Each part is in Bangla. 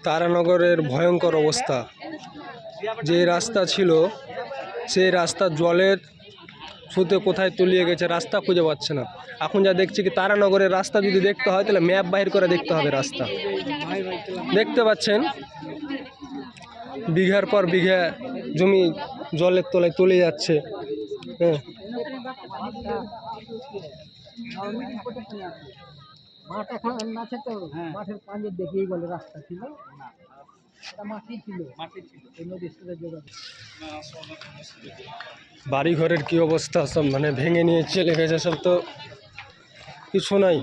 তারানগরের ভয়ঙ্কর অবস্থা। যে রাস্তা ছিল সেই রাস্তা জলের স্রোতে কোথায় তলিয়ে গেছে, রাস্তা খুঁজে পাচ্ছে না। এখন যা দেখছি কি তারানগরের রাস্তা যদি দেখতে হয় তাহলে ম্যাপ বাহির করে দেখতে হবে। রাস্তা দেখতে পাচ্ছেন, বিঘার পর বিঘা জমি জলের তলায় তলে যাচ্ছে। হ্যাঁ, মাঠের পাঞ্জের দেখেই বলে রাস্তা ছিল, মাটি ছিল। বাড়ি ঘরের কি অবস্থা, সব মানে ভেঙে নিয়ে চলে গেছে, সব তো কিছু নাই।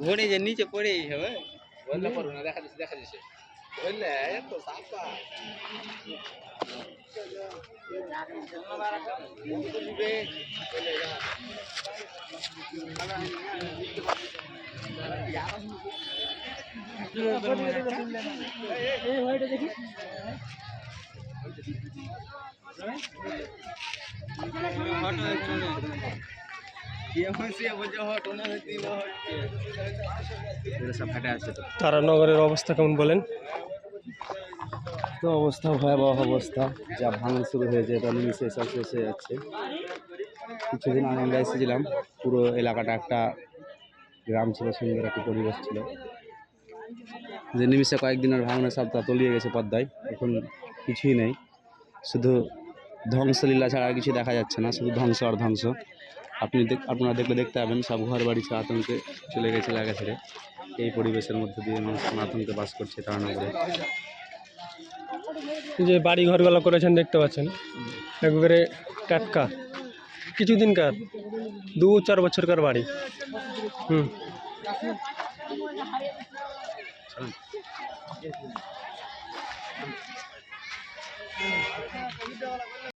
ঘড়ি যে নিচে পড়েই হবে, বললে পড়ো না, দেখা যাচ্ছে বললে এত সাপা তারানগরের অবস্থা কেমন বলেন? তো অবস্থা ভয়াবহ অবস্থা, যা ভাঙন শুরু হয়েছে এটা নিমিশে সব শেষ হয়ে যাচ্ছে। কিছুদিন আগে আমরা এসেছিলাম, পুরো এলাকাটা একটা গ্রাম ছিল, সুন্দর একটা পরিবেশ ছিল। যে নিমিশে কয়েকদিনের ভাঙনে সব তা তলিয়ে গেছে পদ্মায়। এখন কিছুই নেই, শুধু ধ্বংসলীলা ছাড়া আর কিছু দেখা যাচ্ছে না, শুধু ধ্বংস আর ধ্বংস। আপনারা দেখলে দেখতে পাবেন, সব ঘর বাড়ি আতঙ্কে চলে গেছে লাগা ছেড়ে। এই পরিবেশের মধ্যে দিয়ে মানুষ আতঙ্কে বাস করছে তারানগরে। যে বাড়ি ঘরগুলো করেছেন দেখতে পাচ্ছেন, একবারে টাটকা, কিছুদিনকার 2-4 বছরকার বাড়ি।